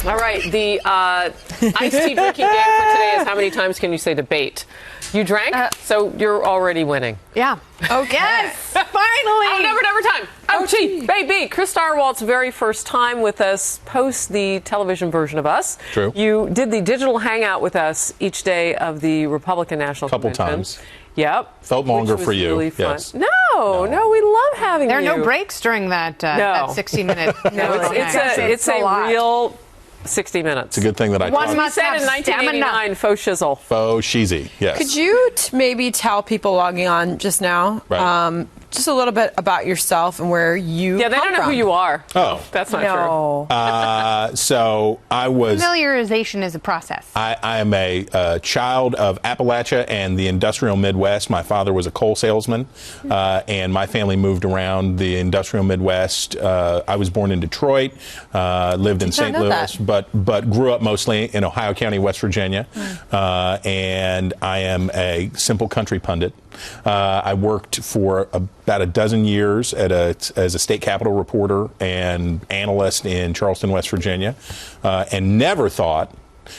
All right, the iced tea drinking game for today is how many times can you say debate? You drank, so you're already winning. Yeah. Okay. Yes, finally. Oh, never time. Oh, gee, baby. Chris Stirewalt's very first time with us post the television version of us. True. You did the digital hangout with us each day of the Republican National Convention. Couple times. Yep. Felt longer for you. Really fun. Yes. No, we love having There are you. no breaks during that 60-minute. No, it's a real 60 minutes. It's a good thing that I One must said have in 1989, faux shizzle. Faux cheesy, yes. Could you maybe tell people logging on just now, Right. just a little bit about yourself and where you Yeah, they come don't know from? who you are. Oh. That's not true. So I was... Familiarization is a process. I am a child of Appalachia and the industrial Midwest. My father was a coal salesman, and my family moved around the industrial Midwest. I was born in Detroit, lived in St. Louis, but grew up mostly in Ohio County, West Virginia. And I am a simple country pundit. I worked for about a dozen years as a state capitol reporter and analyst in Charleston, West Virginia, and never thought.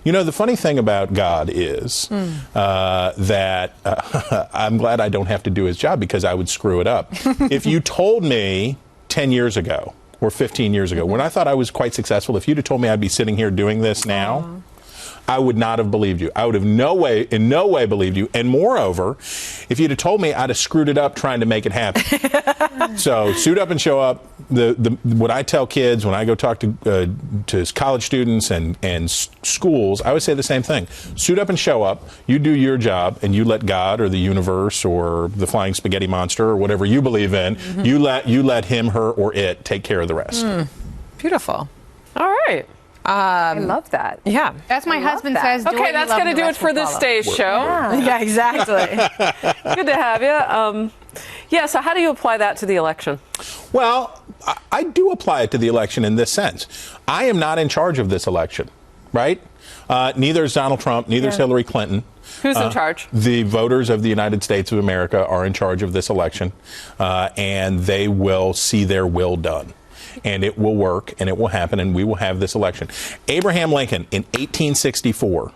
You know, the funny thing about God is that I'm glad I don't have to do his job because I would screw it up. If you told me 10 years ago or 15 years ago, when I thought I was quite successful, if you'd have told me I'd be sitting here doing this now, I would not have believed you. I would have in no way believed you. And moreover, if you'd have told me, I'd have screwed it up trying to make it happen. So suit up and show up. What I tell kids when I go talk to college students and schools, I would say the same thing. Suit up and show up. You do your job, and you let God or the universe or the flying spaghetti monster or whatever you believe in, you let him, her, or it take care of the rest. Beautiful. All right. I love that. Yeah. As my husband says, do Okay, what you that's love, going to the do it rest for will this follow. day's show. Yeah, exactly. Good to have you. Yeah, so how do you apply that to the election? Well, I do apply it to the election in this sense. I am not in charge of this election, right? Neither is Donald Trump, neither is Hillary Clinton. Who's in charge? The voters of the United States of America are in charge of this election, and they will see their will done. And it will work, and it will happen, and we will have this election. Abraham Lincoln in 1864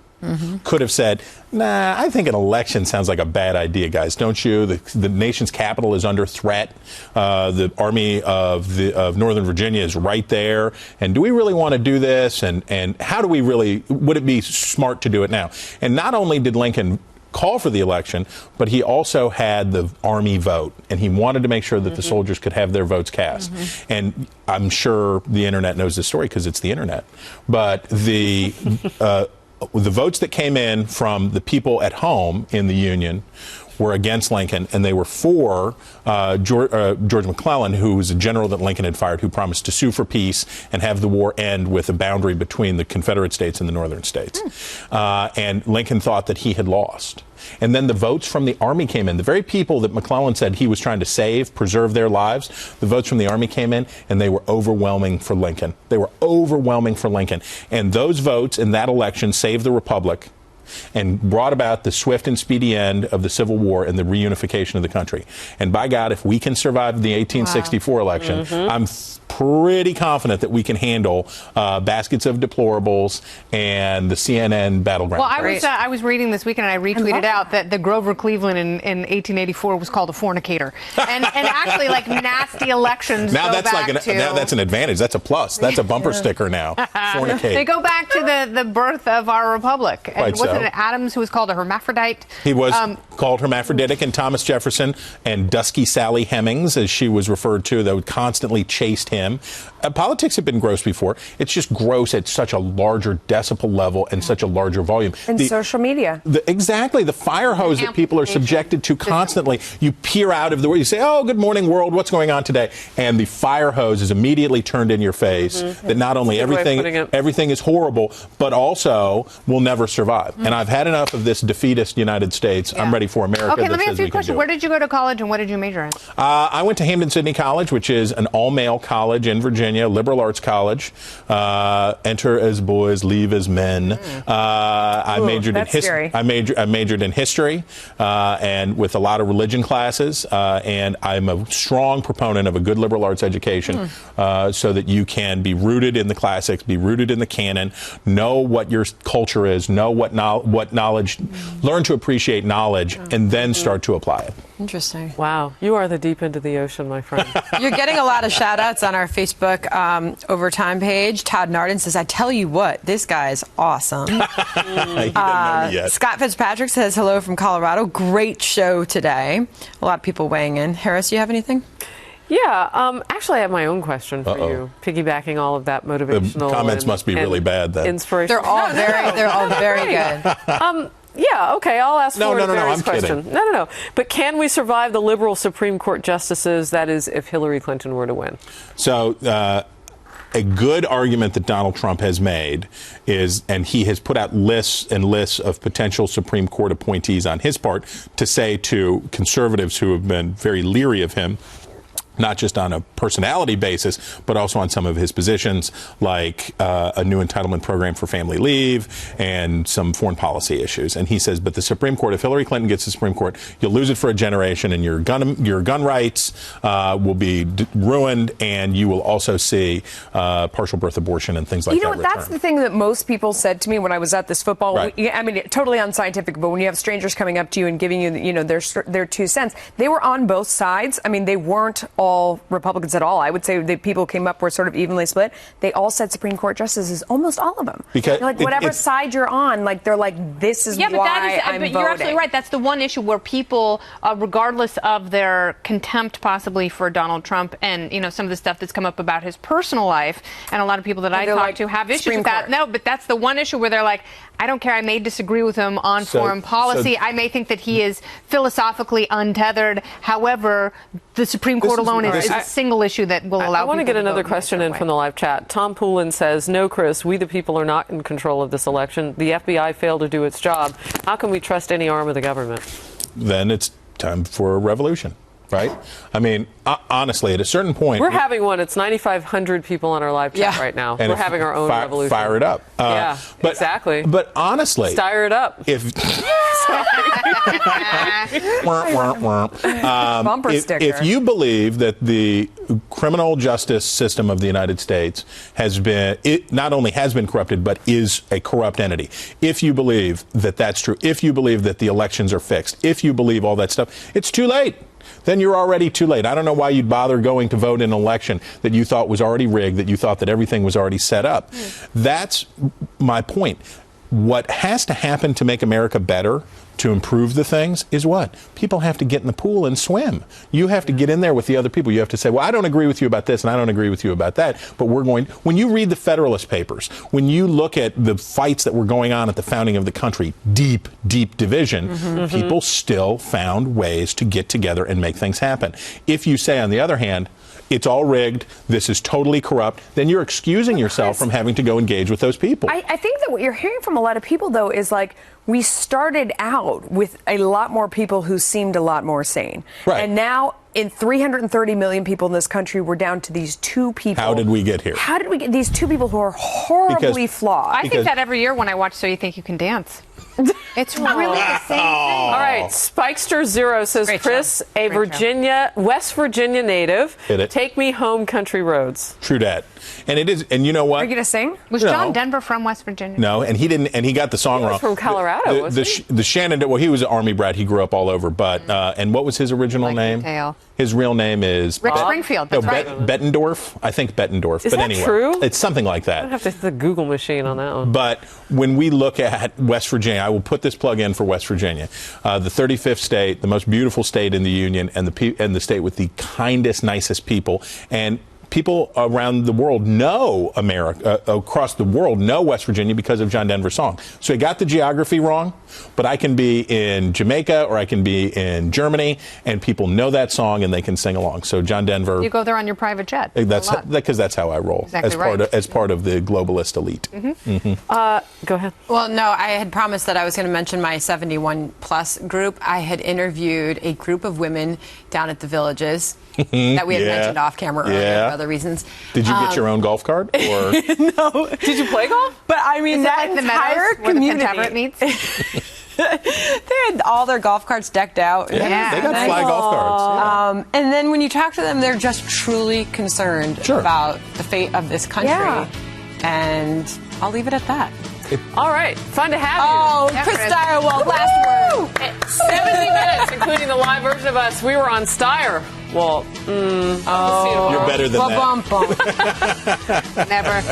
could have said, nah, I think an election sounds like a bad idea, guys, don't you? The nation's capital is under threat. The army of Northern Virginia is right there. And do we really want to do this? And how do we really, would it be smart to do it now? And not only did Lincoln call for the election, but he also had the army vote, and he wanted to make sure that the soldiers could have their votes cast. And I'm sure the internet knows this story because it's the internet. But the votes that came in from the people at home in the Union were against Lincoln, and they were for George McClellan, who was a general that Lincoln had fired, who promised to sue for peace and have the war end with a boundary between the Confederate states and the northern states. And Lincoln thought that he had lost. And then the votes from the army came in. The very people that McClellan said he was trying to save, preserve their lives, the votes from the army came in, and they were overwhelming for Lincoln. They were overwhelming for Lincoln. And those votes in that election saved the Republic and brought about the swift and speedy end of the Civil War and the reunification of the country. And by God, if we can survive the 1864 election, I'm pretty confident that we can handle baskets of deplorables and the CNN battleground. Well, I was reading this weekend, and I retweeted out that the Grover Cleveland in 1884 was called a fornicator. And actually, like, nasty elections now go that's back like to... now that's an advantage. That's a plus. That's a bumper sticker now. Fornicate. They go back to the birth of our republic. And Quite so. wasn't it Adams who was called a hermaphrodite? He was called hermaphroditic, and Thomas Jefferson and Dusky Sally Hemings, as she was referred to, that constantly chased him. Politics have been gross before. It's just gross at such a larger decibel level and such a larger volume. And social media. Exactly. The fire hose that people are subjected to constantly. You peer out of the world. You say, oh, good morning, world. What's going on today? And the fire hose is immediately turned in your face that not only everything is horrible, but also will never survive. And I've had enough of this defeatist United States. I'm ready for America. Okay, let me ask you a question. Where did you go to college, and what did you major in? I went to Hampden-Sydney College, which is an all-male college college in Virginia, liberal arts college. Enter as boys, leave as men. I majored in history. I majored in history, and with a lot of religion classes. And I'm a strong proponent of a good liberal arts education, so that you can be rooted in the classics, be rooted in the canon, know what your culture is, know what knowledge, learn to appreciate knowledge, and then start to apply it. Interesting. Wow, you are the deep end of the ocean, my friend. You're getting a lot of shout-outs on our Facebook Overtime page. Todd Narden says, I tell you what, this guy's awesome. He doesn't know me yet. Scott Fitzpatrick says, hello from Colorado. Great show today. A lot of people weighing in. Harris, do you have anything? Yeah, actually, I have my own question for you. Piggybacking all of that motivational. The comments must be really bad then. Inspirational. They're all very good. Yeah, okay, I'll ask for a various I'm question. kidding. No. But can we survive the liberal Supreme Court justices, that is, if Hillary Clinton were to win? So, a good argument that Donald Trump has made is, and he has put out lists and lists of potential Supreme Court appointees on his part, to say to conservatives who have been very leery of him, not just on a personality basis, but also on some of his positions, like a new entitlement program for family leave and some foreign policy issues. And he says, but the Supreme Court, if Hillary Clinton gets the Supreme Court, you'll lose it for a generation, and your gun rights will be ruined, and you will also see partial birth abortion and things like that. You know, that's the thing that most people said to me when I was at this football. Right. I mean, totally unscientific, but when you have strangers coming up to you and giving you, their 2 cents, they were on both sides. I mean, they weren't all Republicans at all. I would say the people came up were sort of evenly split. They all said Supreme Court justices, almost all of them. Because like whatever side you're on, like they're like, this is why I'm voting. You're absolutely right. That's the one issue where people, regardless of their contempt possibly for Donald Trump and some of the stuff that's come up about his personal life, and a lot of people that I talk to have issues with that. No, but that's the one issue where they're like, I don't care. I may disagree with him on foreign policy. I may think that he is philosophically untethered. However, the Supreme Court alone is a single issue that will allow. I want to get another question in from the live chat. Tom Poulin says, no, Chris, we the people are not in control of this election. The FBI failed to do its job. How can we trust any arm of the government? Then it's time for a revolution. Right? I mean, honestly, at a certain point... We're having one. It's 9,500 people on our live chat right now. And we're having our own revolution. Fire it up. Exactly. But honestly... Stire it up. Bumper sticker. If you believe that the criminal justice system of the United States not only has been corrupted, but is a corrupt entity, if you believe that that's true, if you believe that the elections are fixed, if you believe all that stuff, it's too late. Then you're already too late. I don't know why you'd bother going to vote in an election that you thought was already rigged, that you thought that everything was already set up. That's my point. What has to happen to make America better, to improve the things, is what? People have to get in the pool and swim. You have to get in there with the other people. You have to say, well, I don't agree with you about this and I don't agree with you about that. But when you read the Federalist Papers, when you look at the fights that were going on at the founding of the country, deep, deep division, people still found ways to get together and make things happen. If you say, on the other hand, it's all rigged, this is totally corrupt, then you're excusing yourself from having to go engage with those people. I think that what you're hearing from a lot of people, though, is like, we started out with a lot more people who seemed a lot more sane. Right. And now, in 330 million people in this country, we're down to these 2 people. How did we get here? How did we get these 2 people who are horribly flawed? I think that every year when I watch So You Think You Can Dance. It's really the same thing. All right, Spikester Zero says, Chris, a West Virginia native, take me home country roads. True that. And it is, and you know what? Are you going to sing? Was John Denver from West Virginia? No, and he didn't, and he got the song wrong. He was from Colorado, wasn't he? The Shannon, well, he was an Army brat. He grew up all over, but, and what was his original name? His real name is Rick Springfield. That's right. Bettendorf. I think Bettendorf. Is but that anyway, true? It's something like that. I have to hit the Google machine on that one. But when we look at West Virginia, I will put this plug in for West Virginia, the 35th state, the most beautiful state in the union, and the state with the kindest, nicest people, and people around the world know across the world know West Virginia because of John Denver's song. So he got the geography wrong, but I can be in Jamaica or I can be in Germany, and people know that song and they can sing along. So John Denver. You go there on your private jet. That's because that's how I roll. Exactly as part of the globalist elite. Go ahead. Well, no, I had promised that I was going to mention my 71 plus group. I had interviewed a group of women down at the Villages that we had mentioned off camera earlier, other reasons. Did you get your own golf cart? Or No. Did you play golf? But I mean, Is that it like the entire Meadows where the community. Pentaverate meets? They had all their golf carts decked out. Yeah, they got fly golf carts. And then when you talk to them, they're just truly concerned about the fate of this country. Yeah. And I'll leave it at that. All right. Fun to have you. Oh, Chris Stirewalt, last word. 70 minutes, including the live version of us. We were on Stirewalt. You're better than that. Never.